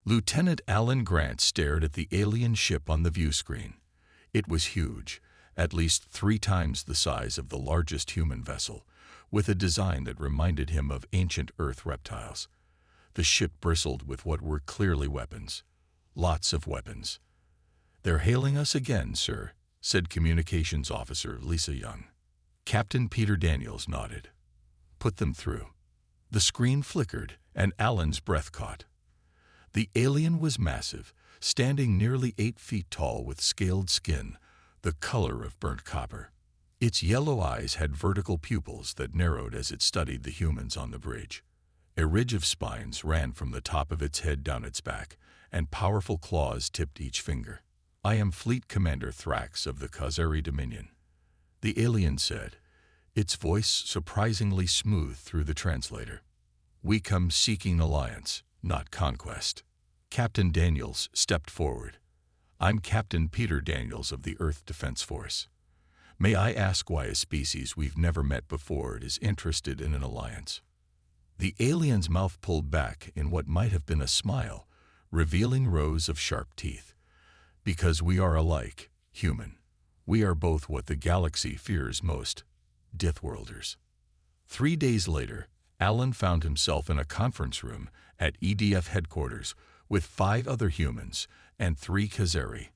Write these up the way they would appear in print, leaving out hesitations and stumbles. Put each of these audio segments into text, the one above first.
Lieutenant Alan Grant stared at the alien ship on the view screen. It was huge, at least 3 times the size of the largest human vessel, with a design that reminded him of ancient Earth reptiles. The ship bristled with what were clearly weapons. Lots of weapons. "They're hailing us again, sir," said Communications Officer Lisa Young. Captain Peter Daniels nodded. "Put them through." The screen flickered, and Alan's breath caught. The alien was massive, standing nearly 8 feet tall with scaled skin, the color of burnt copper. Its yellow eyes had vertical pupils that narrowed as it studied the humans on the bridge. A ridge of spines ran from the top of its head down its back, and powerful claws tipped each finger. "I am Fleet Commander Thrax of the Khazari Dominion," the alien said, its voice surprisingly smooth through the translator. "We come seeking alliance, not conquest." Captain Daniels stepped forward. "I'm Captain Peter Daniels of the Earth Defense Force. May I ask why a species we've never met before is interested in an alliance?" The alien's mouth pulled back in what might have been a smile, revealing rows of sharp teeth. "Because we are alike, human. We are both what the galaxy fears most, Deathworlders." 3 days later, Alan found himself in a conference room at EDF headquarters with 5 other humans and 3 Khazari.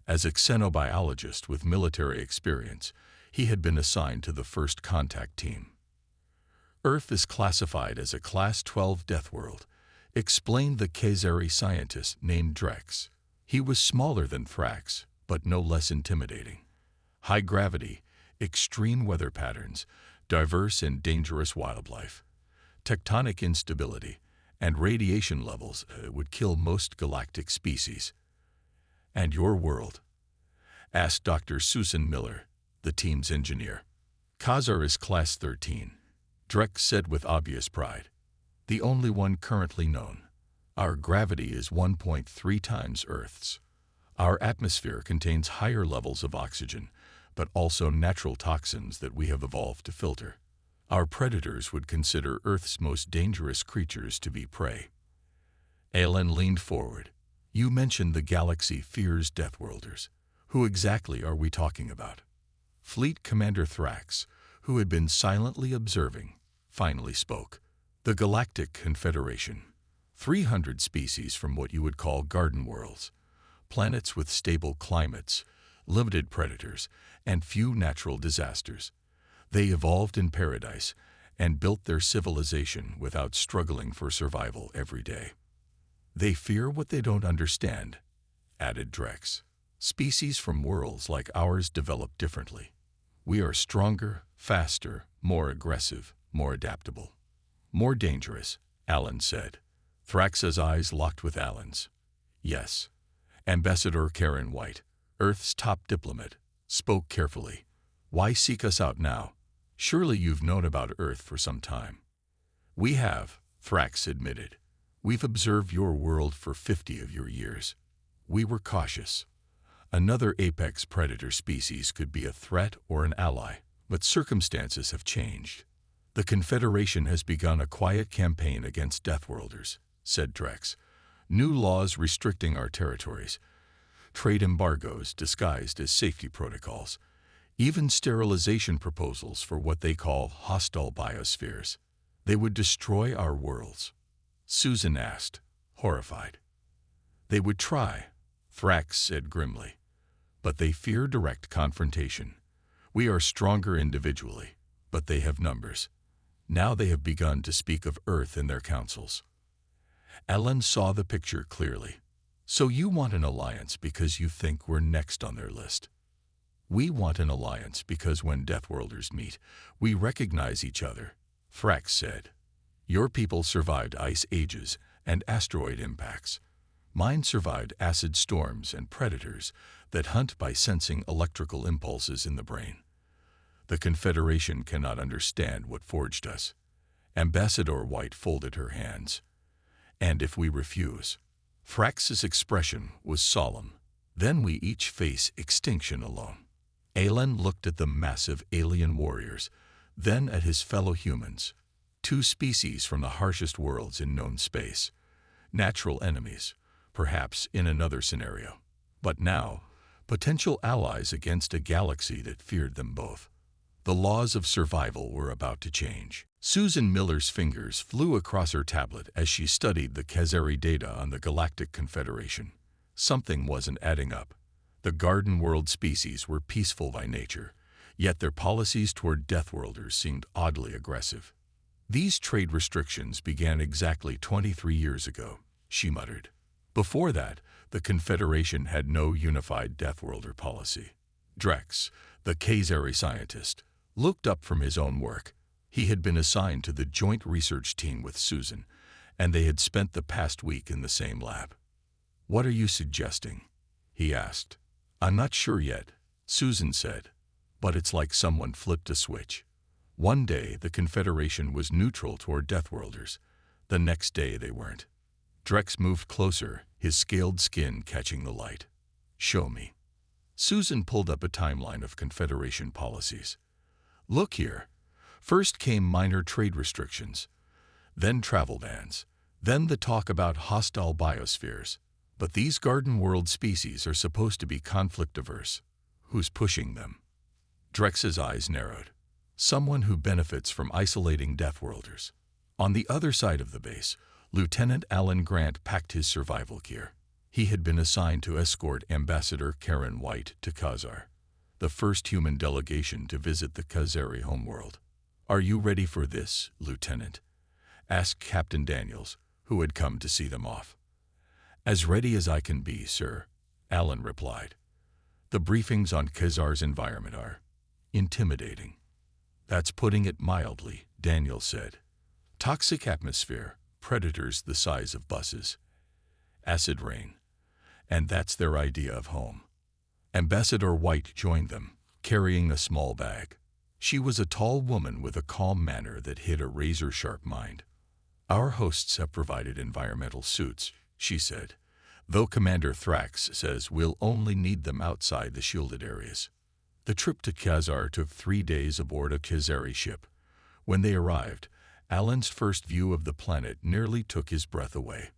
As a xenobiologist with military experience, he had been assigned to the first contact team. "Earth is classified as a Class 12 death world," explained the Khazari scientist named Drex. He was smaller than Thrax, but no less intimidating. "High gravity, extreme weather patterns, diverse and dangerous wildlife, tectonic instability, and radiation levels would kill most galactic species." "And your world?" asked Dr. Susan Miller, the team's engineer. "Khazar is Class 13, Drex said with obvious pride. "The only one currently known. Our gravity is 1.3 times Earth's. Our atmosphere contains higher levels of oxygen, but also natural toxins that we have evolved to filter. Our predators would consider Earth's most dangerous creatures to be prey." Alan leaned forward. "You mentioned the galaxy fears Deathworlders. Who exactly are we talking about?" Fleet Commander Thrax, who had been silently observing, finally spoke. "The Galactic Confederation. 300 species from what you would call garden worlds. Planets with stable climates, limited predators, and few natural disasters. They evolved in paradise and built their civilization without struggling for survival every day. They fear what they don't understand," added Drex. "Species from worlds like ours develop differently. We are stronger, faster, more aggressive, more adaptable. More dangerous," Alan said. Thrax's eyes locked with Alan's. "Yes." Ambassador Karen White, Earth's top diplomat, spoke carefully. "Why seek us out now? Surely you've known about Earth for some time." "We have," Thrax admitted. "We've observed your world for 50 of your years. We were cautious. Another apex predator species could be a threat or an ally, but circumstances have changed. The Confederation has begun a quiet campaign against Deathworlders," said Drex. "New laws restricting our territories, trade embargoes disguised as safety protocols, even sterilization proposals for what they call hostile biospheres. They would destroy our worlds." Susan asked, horrified. "They would try," Thrax said grimly. "But they fear direct confrontation. We are stronger individually, but they have numbers. Now they have begun to speak of Earth in their councils." Alan saw the picture clearly. "So you want an alliance because you think we're next on their list. We want an alliance because when Deathworlders meet, we recognize each other," Thrax said. "Your people survived ice ages and asteroid impacts. Mine survived acid storms and predators that hunt by sensing electrical impulses in the brain. The Confederation cannot understand what forged us." Ambassador White folded her hands. "And if we refuse?" Thrax's expression was solemn. "Then we each face extinction alone." Alan looked at the massive alien warriors, then at his fellow humans, 2 species from the harshest worlds in known space. natural enemies, perhaps in another scenario. But now, potential allies against a galaxy that feared them both. The laws of survival were about to change. Susan Miller's fingers flew across her tablet as she studied the Khazari data on the Galactic Confederation. Something wasn't adding up. The garden world species were peaceful by nature, yet their policies toward Deathworlders seemed oddly aggressive. These trade restrictions began exactly 23 years ago, she muttered. Before that, the Confederation had no unified Deathworlder policy. Drex, the Khazari scientist, looked up from his own work. He had been assigned to the joint research team with Susan, and they had spent the past week in the same lab. "What are you suggesting?" he asked. "I'm not sure yet," Susan said, "but it's like someone flipped a switch. One day the Confederation was neutral toward Deathworlders. The next day they weren't." Drex moved closer, his scaled skin catching the light. "Show me." Susan pulled up a timeline of Confederation policies. "Look here. First came minor trade restrictions, then travel bans, then the talk about hostile biospheres. But these garden world species are supposed to be conflict-averse. Who's pushing them?" Drex's eyes narrowed. "Someone who benefits from isolating Deathworlders." On the other side of the base, Lieutenant Alan Grant packed his survival gear. He had been assigned to escort Ambassador Karen White to Khazar, the first human delegation to visit the Khazari homeworld. "Are you ready for this, Lieutenant?" asked Captain Daniels, who had come to see them off. "As ready as I can be, sir," Alan replied. "The briefings on Khazar's environment are intimidating." "That's putting it mildly," Daniels said. "Toxic atmosphere, predators the size of buses, acid rain, and that's their idea of home." Ambassador White joined them, carrying a small bag. She was a tall woman with a calm manner that hid a razor-sharp mind. "Our hosts have provided environmental suits," she said, "though Commander Thrax says we'll only need them outside the shielded areas." The trip to Khazar took 3 days aboard a Khazari ship. When they arrived, Alan's first view of the planet nearly took his breath away.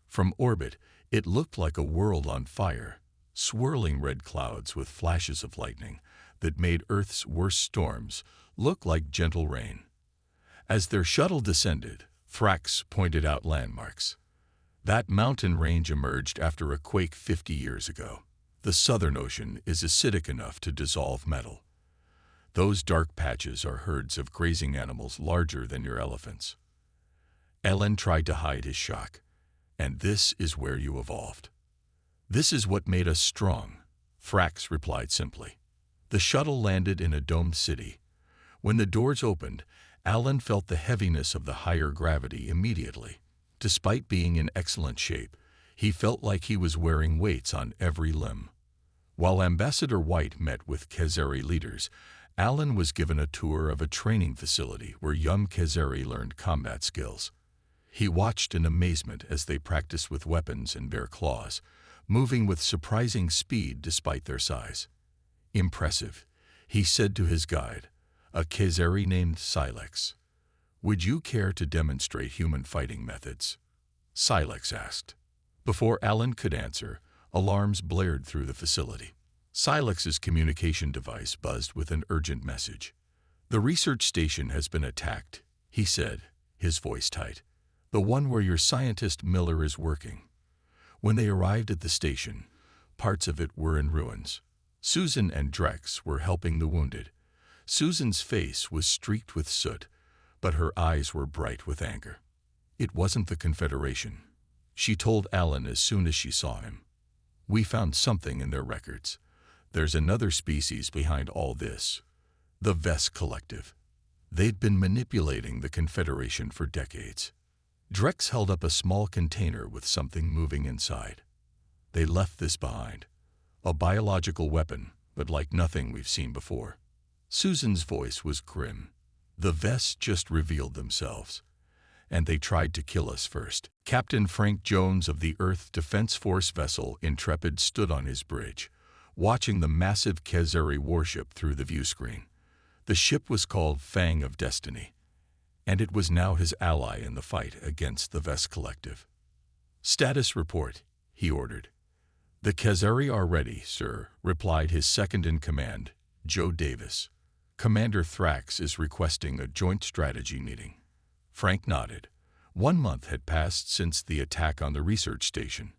From orbit, it looked like a world on fire, swirling red clouds with flashes of lightning that made Earth's worst storms look like gentle rain. As their shuttle descended, Thrax pointed out landmarks. That mountain range emerged after a quake 50 years ago. The Southern Ocean is acidic enough to dissolve metal. Those dark patches are herds of grazing animals larger than your elephants. Alan tried to hide his shock. "And this is where you evolved." "This is what made us strong," Thrax replied simply. The shuttle landed in a domed city. When the doors opened, Alan felt the heaviness of the higher gravity immediately. Despite being in excellent shape, he felt like he was wearing weights on every limb. While Ambassador White met with Khazari leaders, Alan was given a tour of a training facility where young Khazari learned combat skills. He watched in amazement as they practiced with weapons and bare claws, moving with surprising speed despite their size. "Impressive," he said to his guide, a Khazari named Silex. "Would you care to demonstrate human fighting methods?" Silex asked. Before Alan could answer, alarms blared through the facility. Silex's communication device buzzed with an urgent message. "The research station has been attacked," he said, his voice tight. "The one where your scientist Miller is working." When they arrived at the station, parts of it were in ruins. Susan and Drex were helping the wounded. Susan's face was streaked with soot, but her eyes were bright with anger. It wasn't the Confederation, she told Alan as soon as she saw him. "We found something in their records. There's another species behind all this. The Vess Collective. They'd been manipulating the Confederation for decades." Drex held up a small container with something moving inside. "They left this behind. A biological weapon, but like nothing we've seen before." Susan's voice was grim. "The Vess just revealed themselves. And they tried to kill us first." Captain Frank Jones of the Earth Defense Force vessel Intrepid stood on his bridge, watching the massive Khazari warship through the viewscreen. The ship was called Fang of Destiny, and it was now his ally in the fight against the Vess Collective. "Status report," he ordered. "The Khazari are ready, sir," replied his second-in-command, Joe Davis. "Commander Thrax is requesting a joint strategy meeting." Frank nodded. 1 month had passed since the attack on the research station.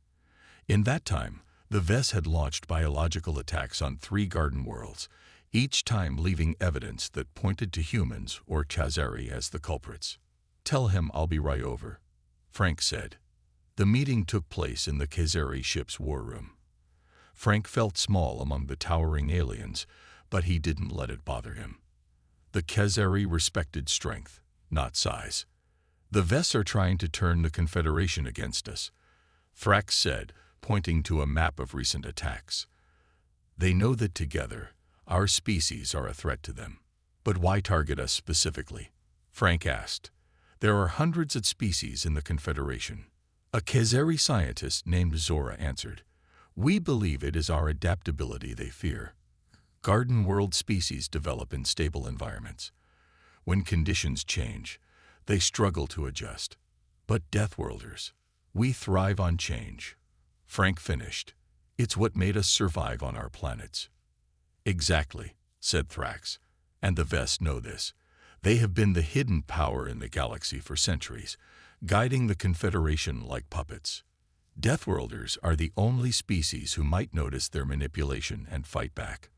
In that time, the Vess had launched biological attacks on 3 garden worlds, each time leaving evidence that pointed to humans or Khazari as the culprits. "Tell him I'll be right over," Frank said. The meeting took place in the Khazari ship's war room. Frank felt small among the towering aliens, but he didn't let it bother him. The Khazari respected strength, not size. "The Vess are trying to turn the Confederation against us," Thrax said, pointing to a map of recent attacks. "They know that together, our species are a threat to them." "But why target us specifically?" Frank asked. "There are hundreds of species in the Confederation." A Khazari scientist named Zora answered. "We believe it is our adaptability they fear. Garden world species develop in stable environments. When conditions change, they struggle to adjust. But Deathworlders, we thrive on change." Frank finished. "It's what made us survive on our planets." "Exactly," said Thrax. "And the Vess know this. They have been the hidden power in the galaxy for centuries, guiding the Confederation like puppets. Deathworlders are the only species who might notice their manipulation and fight back."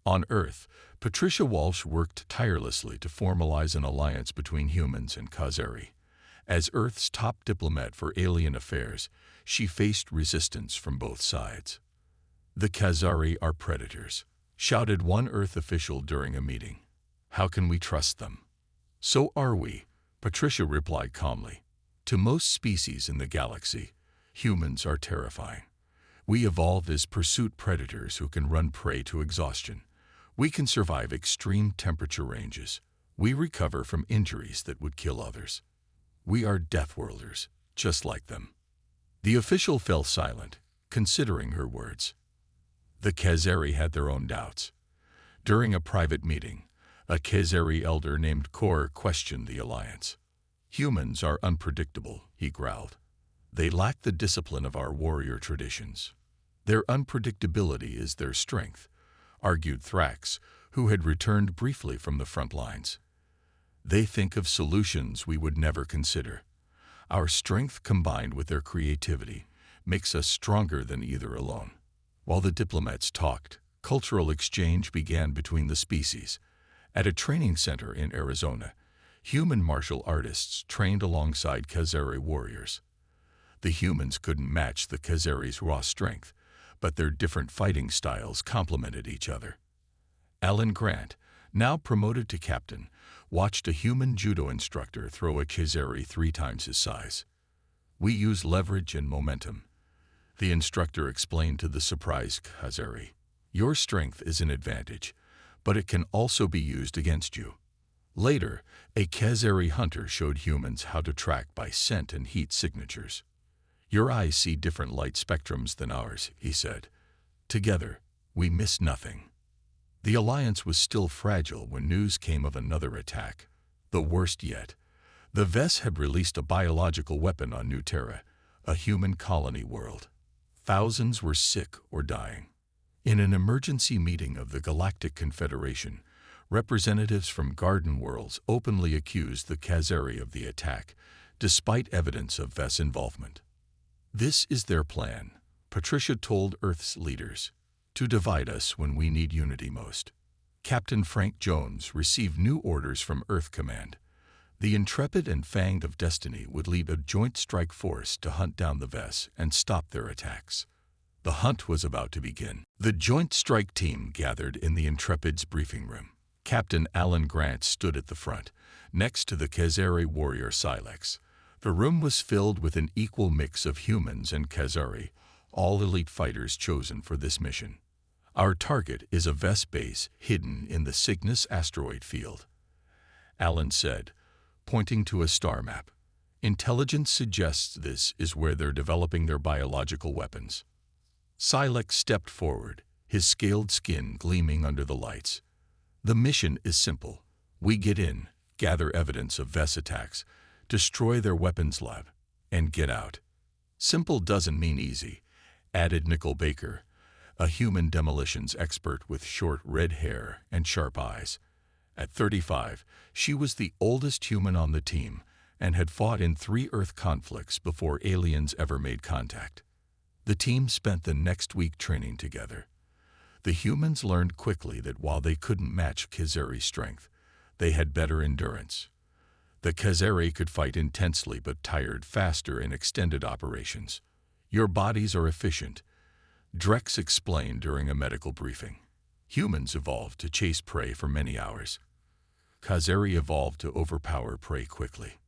On Earth, Patricia Walsh worked tirelessly to formalize an alliance between humans and Khazari. As Earth's top diplomat for alien affairs, she faced resistance from both sides. "The Khazari are predators," shouted one Earth official during a meeting. "How can we trust them?" "So are we," Patricia replied calmly. "To most species in the galaxy, humans are terrifying. We evolved as pursuit predators who can run prey to exhaustion. We can survive extreme temperature ranges. We recover from injuries that would kill others. We are Deathworlders, just like them." The official fell silent, considering her words. The Khazari had their own doubts. During a private meeting, a Khazari elder named Kor questioned the alliance. "Humans are unpredictable," he growled. "They lack the discipline of our warrior traditions. Their unpredictability is their strength," argued Thrax, who had returned briefly from the front lines. "They think of solutions we would never consider. Our strength combined with their creativity makes us stronger than either alone." While the diplomats talked, cultural exchange began between the species. At a training center in Arizona, human martial artists trained alongside Khazari warriors. The humans couldn't match the Khazari's raw strength, but their different fighting styles complemented each other. Alan Grant, now promoted to captain, watched a human judo instructor throw a Khazari 3 times his size. "We use leverage and momentum," the instructor explained to the surprised Khazari. "Your strength is an advantage, but it can also be used against you." Later, a Khazari hunter showed humans how to track by scent and heat signatures. "Your eyes see different light spectrums than ours," he said. "Together, we miss nothing." The alliance was still fragile when news came of another attack. The worst yet. The Vess had released a biological weapon on New Terra, a human colony world. Thousands were sick or dying. In an emergency meeting of the Galactic Confederation, representatives from garden worlds openly accused the Khazari of the attack, despite evidence of Vess involvement. "This is their plan," Patricia told Earth's leaders, "to divide us when we need unity most." Captain Frank Jones received new orders from Earth Command. The intrepid and fanged of destiny would lead a joint strike force to hunt down the Vess and stop their attacks. The hunt was about to begin. The joint strike team gathered in the intrepid's briefing room. Captain Alan Grant stood at the front, next to the Khazari warrior Silex. The room was filled with an equal mix of humans and Khazari, all elite fighters chosen for this mission. "Our target is a Vess base hidden in the Cygnus asteroid field," Alan said, pointing to a star map. "Intelligence suggests this is where they're developing their biological weapons." Silex stepped forward, his scaled skin gleaming under the lights. "The mission is simple. We get in, gather evidence of Vess attacks, destroy their weapons lab, and get out." Simple doesn't mean easy, added Nicole Baker, a human demolitions expert with short red hair and sharp eyes. At 35, she was the oldest human on the team and had fought in 3 Earth conflicts before aliens ever made contact. The team spent the next week training together. The humans learned quickly that while they couldn't match Khazari's strength, they had better endurance. The Khazari could fight intensely but tired faster in extended operations. Your bodies are efficient, Drex explained during a medical briefing. Humans evolved to chase prey for many hours. Khazari evolved to overpower prey quickly.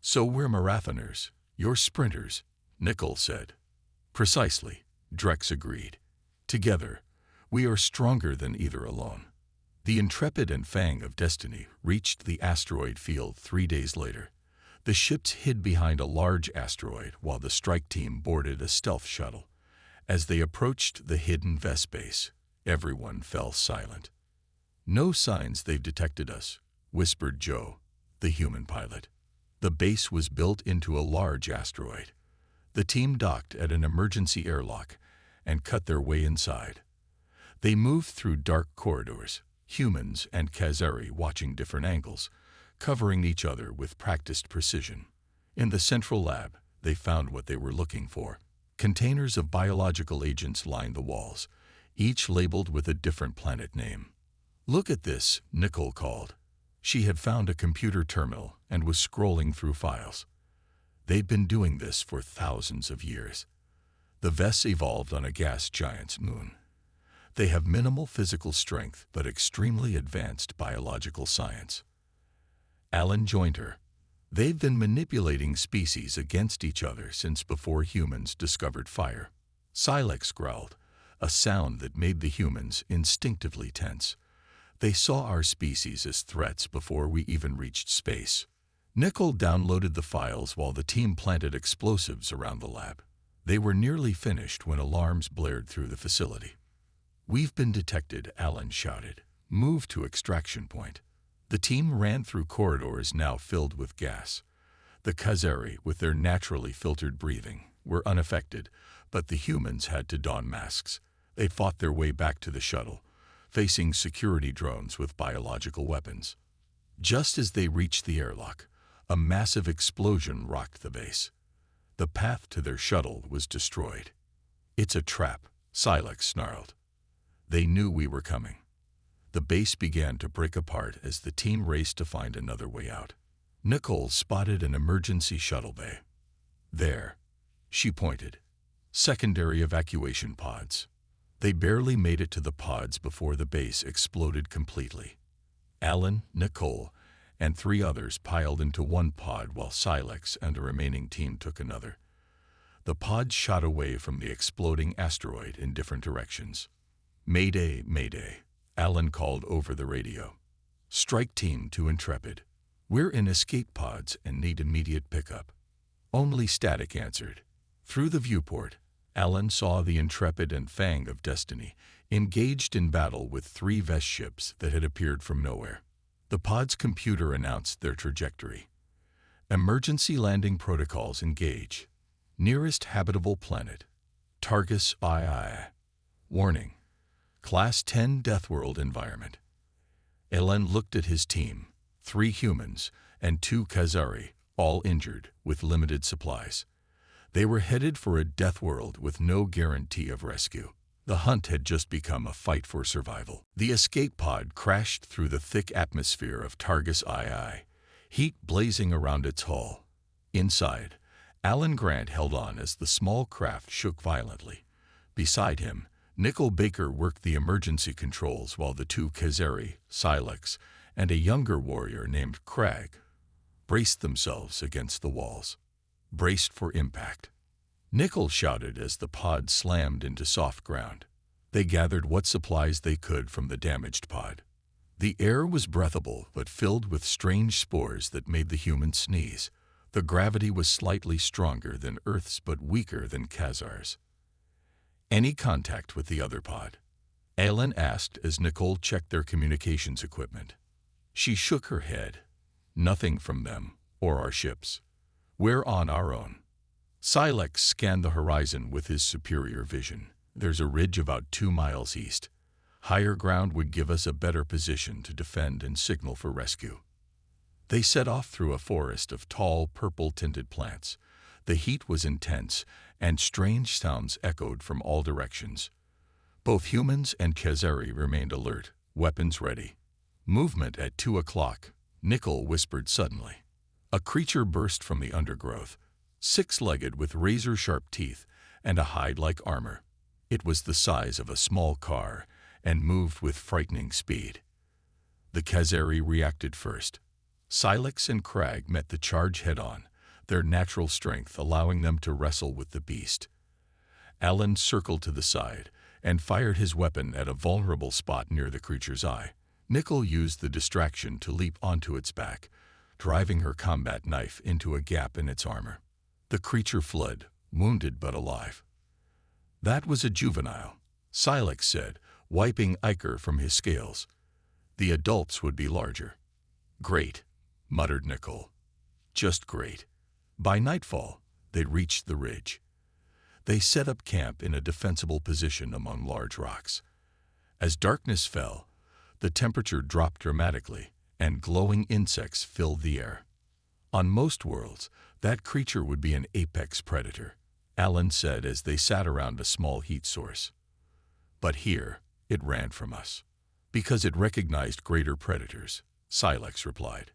So we're marathoners, you're sprinters, Nicole said. Precisely, Drex agreed. Together, we are stronger than either alone. The Intrepid and Fang of Destiny reached the asteroid field 3 days later. The ships hid behind a large asteroid while the strike team boarded a stealth shuttle. As they approached the hidden Vest base, everyone fell silent. No signs they've detected us, whispered Joe, the human pilot. The base was built into a large asteroid. The team docked at an emergency airlock and cut their way inside. They moved through dark corridors, humans and Khazari watching different angles, covering each other with practiced precision. In the central lab, they found what they were looking for. Containers of biological agents lined the walls, each labeled with a different planet name. Look at this, Nicole called. She had found a computer terminal and was scrolling through files. They'd been doing this for thousands of years. The Vests evolved on a gas giant's moon. They have minimal physical strength but extremely advanced biological science. Alan joined her. They've been manipulating species against each other since before humans discovered fire. Silex growled, a sound that made the humans instinctively tense. They saw our species as threats before we even reached space. Nicole downloaded the files while the team planted explosives around the lab. They were nearly finished when alarms blared through the facility. We've been detected, Alan shouted. Move to extraction point. The team ran through corridors now filled with gas. The Khazari, with their naturally filtered breathing, were unaffected, but the humans had to don masks. They fought their way back to the shuttle, facing security drones with biological weapons. Just as they reached the airlock, a massive explosion rocked the base. The path to their shuttle was destroyed. It's a trap, Silex snarled. They knew we were coming. The base began to break apart as the team raced to find another way out. Nicole spotted an emergency shuttle bay. There, she pointed. Secondary evacuation pods. They barely made it to the pods before the base exploded completely. Alan, Nicole, and 3 others piled into one pod while Silex and the remaining team took another. The pods shot away from the exploding asteroid in different directions. Mayday, Mayday, Alan called over the radio. Strike team to Intrepid. We're in escape pods and need immediate pickup. Only Static answered. Through the viewport, Alan saw the Intrepid and Fang of Destiny engaged in battle with 3 Vest ships that had appeared from nowhere. The pod's computer announced their trajectory. Emergency landing protocols engage. Nearest habitable planet. Targus II. Warning. Class 10 Deathworld environment. Alan looked at his team, 3 humans and 2 Khazari, all injured with limited supplies. They were headed for a death world with no guarantee of rescue. The hunt had just become a fight for survival. The escape pod crashed through the thick atmosphere of Targus II, heat blazing around its hull. Inside, Alan Grant held on as the small craft shook violently. Beside him, Nicole Baker worked the emergency controls while the 2 Khazari, Silex, and a younger warrior named Crag braced themselves against the walls. Braced for impact. Nicole shouted as the pod slammed into soft ground. They gathered what supplies they could from the damaged pod. The air was breathable but filled with strange spores that made the humans sneeze. The gravity was slightly stronger than Earth's but weaker than Khazar's. Any contact with the other pod? Alan asked as Nicole checked their communications equipment. She shook her head. Nothing from them or our ships. We're on our own. Silex scanned the horizon with his superior vision. There's a ridge about 2 miles east. Higher ground would give us a better position to defend and signal for rescue. They set off through a forest of tall, purple-tinted plants. The heat was intense, and strange sounds echoed from all directions. Both humans and Khazari remained alert, weapons ready. Movement at 2 o'clock, Nickel whispered suddenly. A creature burst from the undergrowth, six-legged with razor-sharp teeth and a hide like armor. It was the size of a small car and moved with frightening speed. The Khazari reacted first. Silex and Crag met the charge head-on, their natural strength allowing them to wrestle with the beast. Alan circled to the side and fired his weapon at a vulnerable spot near the creature's eye. Nickel used the distraction to leap onto its back, driving her combat knife into a gap in its armor. The creature fled, wounded but alive. "That was a juvenile," Silex said, wiping ichor from his scales. "The adults would be larger." "Great," muttered Nicole. "Just great." By nightfall, they'd reached the ridge. They set up camp in a defensible position among large rocks. As darkness fell, the temperature dropped dramatically, and glowing insects filled the air. On most worlds, that creature would be an apex predator, Alan said as they sat around a small heat source. But here, it ran from us. "Because it recognized greater predators," Silex replied.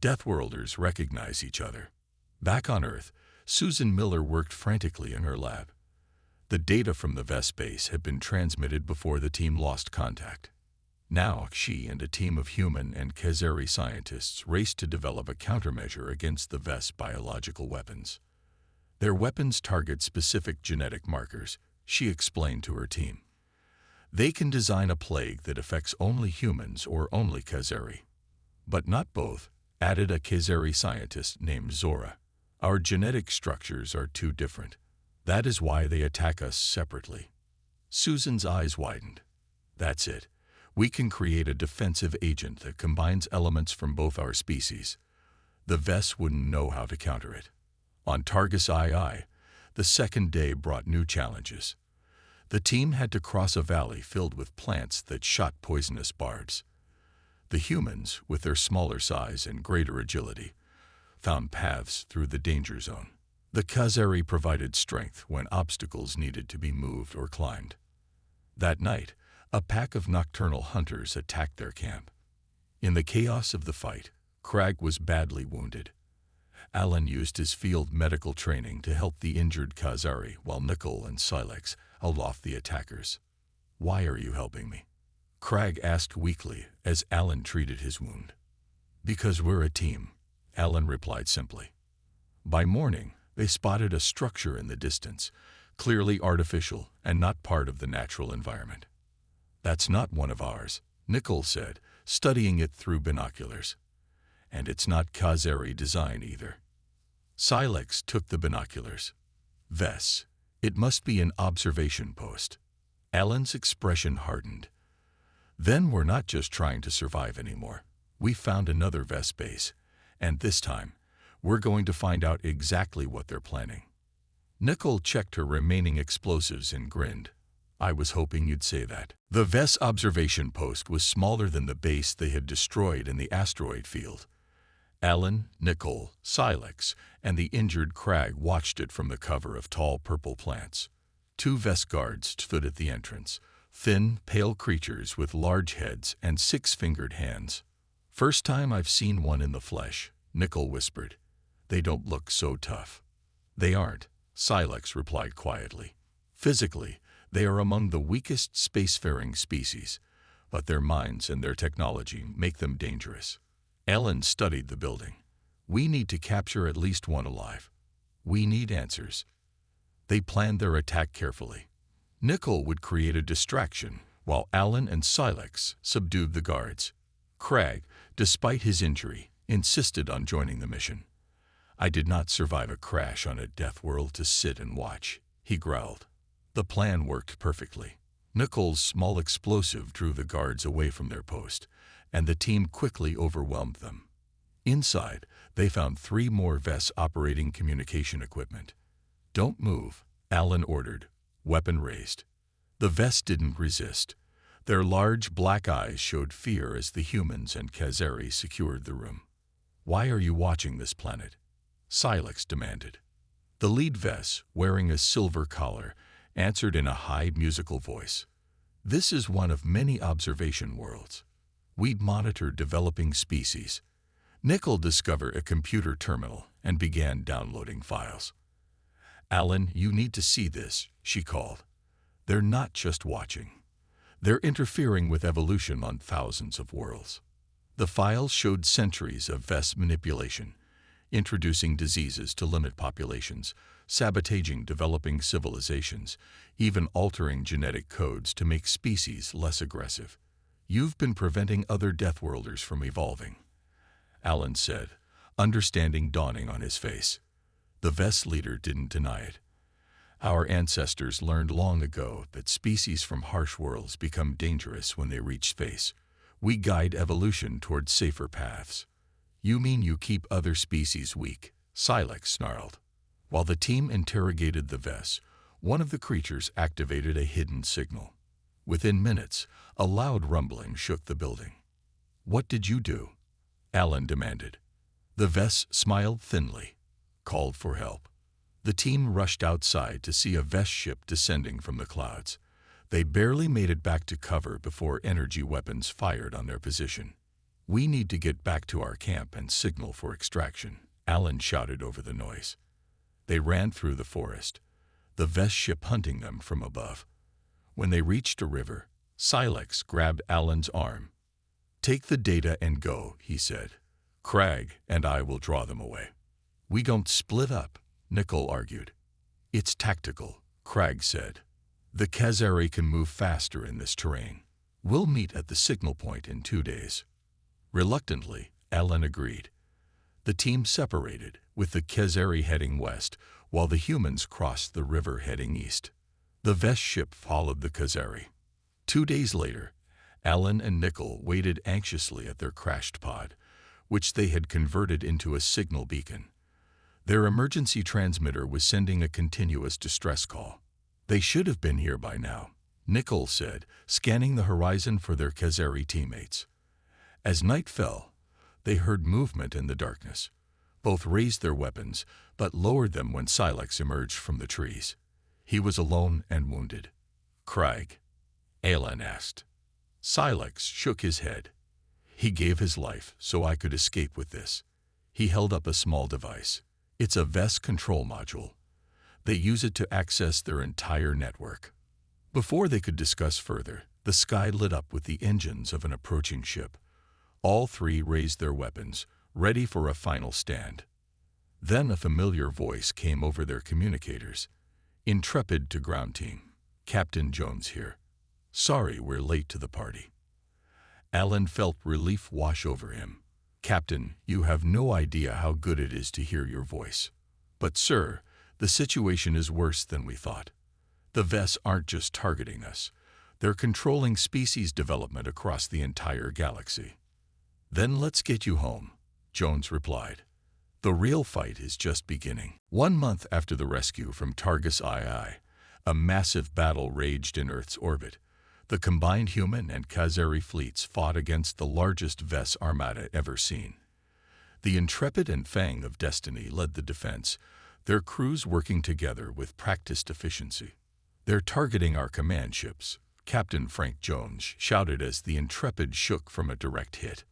"Deathworlders recognize each other." Back on Earth, Susan Miller worked frantically in her lab. The data from the VES base had been transmitted before the team lost contact. Now she and a team of human and Khazari scientists raced to develop a countermeasure against the VES biological weapons. Their weapons target specific genetic markers, she explained to her team. They can design a plague that affects only humans or only Khazari. But not both, added a Khazari scientist named Zora. "Our genetic structures are too different. That is why they attack us separately." Susan's eyes widened. "That's it. We can create a defensive agent that combines elements from both our species. The VES wouldn't know how to counter it." On Targus II, the second day brought new challenges. The team had to cross a valley filled with plants that shot poisonous barbs. The humans, with their smaller size and greater agility, found paths through the danger zone. The Khazari provided strength when obstacles needed to be moved or climbed. That night, a pack of nocturnal hunters attacked their camp. In the chaos of the fight, Crag was badly wounded. Alan used his field medical training to help the injured Khazari while Nickel and Silex held off the attackers. "Why are you helping me?" Crag asked weakly as Alan treated his wound. "Because we're a team," Alan replied simply. By morning, they spotted a structure in the distance, clearly artificial and not part of the natural environment. "That's not one of ours," Nickel said, studying it through binoculars. "And it's not Khazari design either." Silex took the binoculars. "VES, it must be an observation post." Alan's expression hardened. "Then we're not just trying to survive anymore. We found another VES base, and this time, we're going to find out exactly what they're planning." Nickel checked her remaining explosives and grinned. "I was hoping you'd say that." The VES observation post was smaller than the base they had destroyed in the asteroid field. Alan, Nickel, Silex, and the injured Crag watched it from the cover of tall purple plants. 2 VES guards stood at the entrance, thin, pale creatures with large heads and 6-fingered hands. "First time I've seen one in the flesh," Nickel whispered. "They don't look so tough." "They aren't," Silex replied quietly. "Physically, they are among the weakest spacefaring species, but their minds and their technology make them dangerous." Alan studied the building. "We need to capture at least one alive. We need answers." They planned their attack carefully. Nickel would create a distraction, while Alan and Silex subdued the guards. Crag, despite his injury, insisted on joining the mission. "I did not survive a crash on a death world to sit and watch," he growled. The plan worked perfectly. Nickel's small explosive drew the guards away from their post, and the team quickly overwhelmed them. Inside, they found 3 more VES operating communication equipment. "Don't move," Alan ordered, weapon raised. The Vess didn't resist. Their large black eyes showed fear as the humans and Kazari secured the room. "Why are you watching this planet?" Silex demanded. The lead Vess, wearing a silver collar, answered in a high musical voice. "This is one of many observation worlds. We monitor developing species." Nickel discovered a computer terminal and began downloading files. "Alan, you need to see this," she called. "They're not just watching. They're interfering with evolution on thousands of worlds." The files showed centuries of Vess manipulation, introducing diseases to limit populations, sabotaging developing civilizations, even altering genetic codes to make species less aggressive. "You've been preventing other Deathworlders from evolving," Alan said, understanding dawning on his face. The Vess leader didn't deny it. "Our ancestors learned long ago that species from harsh worlds become dangerous when they reach space. We guide evolution towards safer paths." "You mean you keep other species weak?" Silex snarled. While the team interrogated the Vess, one of the creatures activated a hidden signal. Within minutes, a loud rumbling shook the building. "What did you do?" Alan demanded. The Vess smiled thinly, called for help. The team rushed outside to see a Vess ship descending from the clouds. They barely made it back to cover before energy weapons fired on their position. "We need to get back to our camp and signal for extraction," Alan shouted over the noise. They ran through the forest, the Vess ship hunting them from above. When they reached a river, Silex grabbed Alan's arm. "Take the data and go," he said. "Crag and I will draw them away." "We don't split up," Nickel argued. "It's tactical," Crag said. "The Kazari can move faster in this terrain. We'll meet at the signal point in 2 days." Reluctantly, Alan agreed. The team separated, with the Kazari heading west, while the humans crossed the river heading east. The Vess ship followed the Kazari. 2 days later, Alan and Nickel waited anxiously at their crashed pod, which they had converted into a signal beacon. Their emergency transmitter was sending a continuous distress call. "They should have been here by now," Nickel said, scanning the horizon for their Kazari teammates. As night fell, they heard movement in the darkness. Both raised their weapons, but lowered them when Silex emerged from the trees. He was alone and wounded. "Crag?" Alan asked. Silex shook his head. "He gave his life so I could escape with this." He held up a small device. "It's a Vess control module. They use it to access their entire network." Before they could discuss further, the sky lit up with the engines of an approaching ship. All three raised their weapons, ready for a final stand. Then a familiar voice came over their communicators. "Intrepid to ground team. Captain Jones here. Sorry we're late to the party." Alan felt relief wash over him. "Captain, you have no idea how good it is to hear your voice. But sir, the situation is worse than we thought. The Vess aren't just targeting us. They're controlling species development across the entire galaxy." "Then let's get you home," Jones replied. "The real fight is just beginning." 1 month after the rescue from Targus II, a massive battle raged in Earth's orbit. The combined human and Kazari fleets fought against the largest Vess armada ever seen. The Intrepid and Fang of Destiny led the defense, their crews working together with practiced efficiency. "They're targeting our command ships," Captain Frank Jones shouted as the Intrepid shook from a direct hit.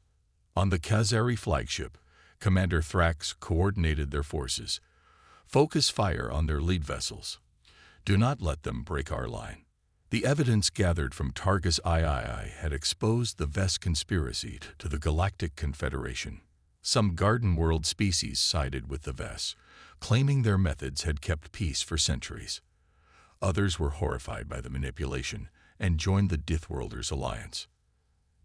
On the Kazari flagship, Commander Thrax coordinated their forces. "Focus fire on their lead vessels. Do not let them break our line." The evidence gathered from Targus III had exposed the Vess conspiracy to the Galactic Confederation. Some Garden World species sided with the Vess, claiming their methods had kept peace for centuries. Others were horrified by the manipulation and joined the Deathworlders alliance.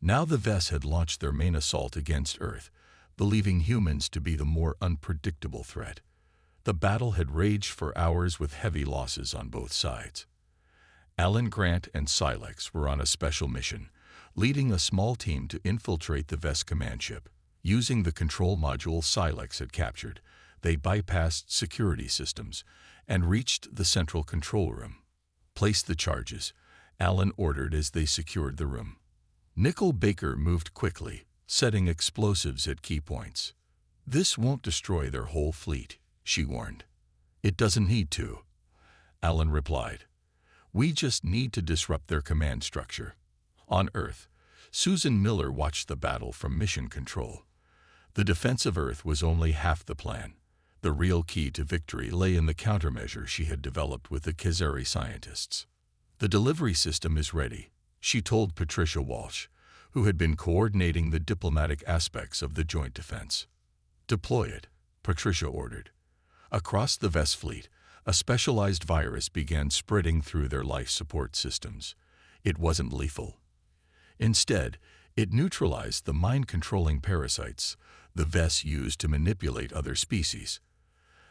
Now the Vess had launched their main assault against Earth, believing humans to be the more unpredictable threat. The battle had raged for hours with heavy losses on both sides. Alan Grant and Silex were on a special mission, leading a small team to infiltrate the Vess command ship. Using the control module Silex had captured, they bypassed security systems and reached the central control room. "Place the charges," Alan ordered as they secured the room. Nicole Baker moved quickly, setting explosives at key points. "This won't destroy their whole fleet," she warned. "It doesn't need to," Alan replied. "We just need to disrupt their command structure." On Earth, Susan Miller watched the battle from mission control. The defense of Earth was only half the plan. The real key to victory lay in the countermeasure she had developed with the Khazari scientists. "The delivery system is ready," she told Patricia Walsh, who had been coordinating the diplomatic aspects of the joint defense. "Deploy it," Patricia ordered. Across the Vess fleet, a specialized virus began spreading through their life support systems. It wasn't lethal. Instead, it neutralized the mind-controlling parasites the Vess used to manipulate other species.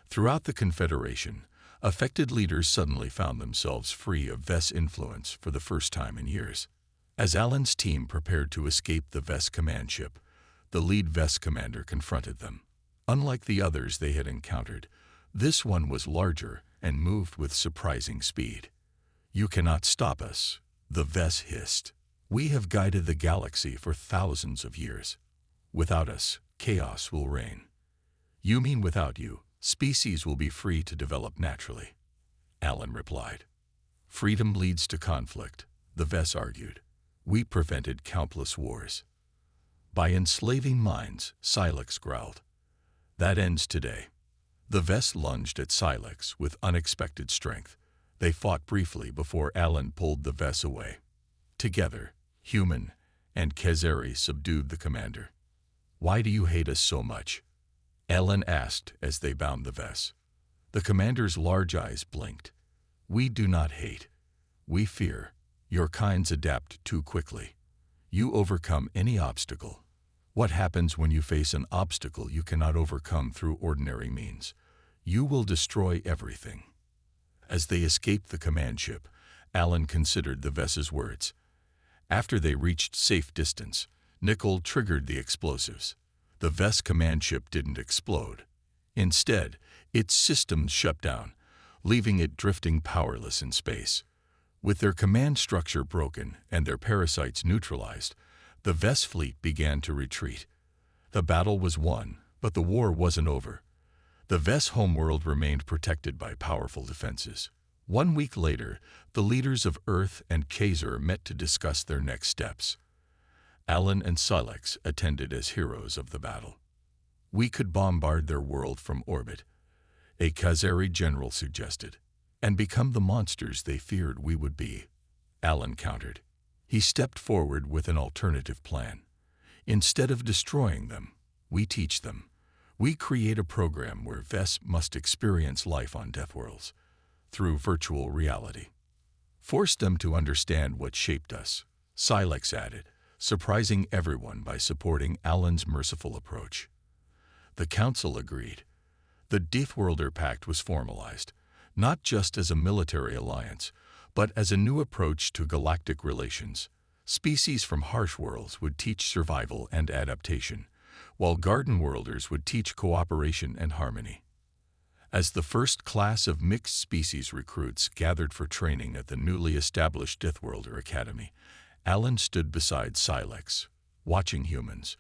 Throughout the Confederation, affected leaders suddenly found themselves free of Vess influence for the first time in years. As Alan's team prepared to escape the Vess command ship, the lead Vess commander confronted them. Unlike the others they had encountered, this one was larger and moved with surprising speed. "You cannot stop us," the Vess hissed. "We have guided the galaxy for thousands of years. Without us, chaos will reign." "You mean without you, species will be free to develop naturally," Alan replied. "Freedom leads to conflict," the Vess argued. "We prevented countless wars." "By enslaving minds," Silex growled. "That ends today." The Vess lunged at Silex with unexpected strength. They fought briefly before Alan pulled the Vess away. Together, Human and Khazari subdued the commander. "Why do you hate us so much?" Alan asked as they bound the Vess. The commander's large eyes blinked. "We do not hate. We fear. Your kinds adapt too quickly. You overcome any obstacle. What happens when you face an obstacle you cannot overcome through ordinary means? You will destroy everything." As they escaped the command ship, Alan considered the Vess's words. After they reached safe distance, Nicole triggered the explosives. The Vess command ship didn't explode. Instead, its systems shut down, leaving it drifting powerless in space. With their command structure broken and their parasites neutralized, the Vess fleet began to retreat. The battle was won, but the war wasn't over. The Vess homeworld remained protected by powerful defenses. 1 week later, the leaders of Earth and Khazar met to discuss their next steps. Alan and Silex attended as heroes of the battle. "We could bombard their world from orbit," a Khazari general suggested, "and become the monsters they feared we would be," Alan countered. He stepped forward with an alternative plan. "Instead of destroying them, we teach them. We create a program where Vess must experience life on Deathworlds through virtual reality. Force them to understand what shaped us," Silex added, surprising everyone by supporting Alan's merciful approach. The Council agreed. The Deathworlder Pact was formalized, not just as a military alliance, but as a new approach to galactic relations. Species from harsh worlds would teach survival and adaptation, while Garden Worlders would teach cooperation and harmony. As the first class of mixed species recruits gathered for training at the newly established Deathworlder Academy, Alan stood beside Silex, watching humans,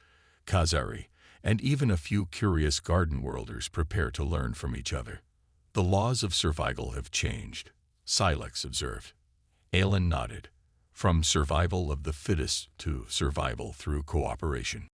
Khazari, and even a few curious Garden Worlders prepare to learn from each other. "The laws of survival have changed," Silex observed. Alan nodded. "From survival of the fittest to survival through cooperation."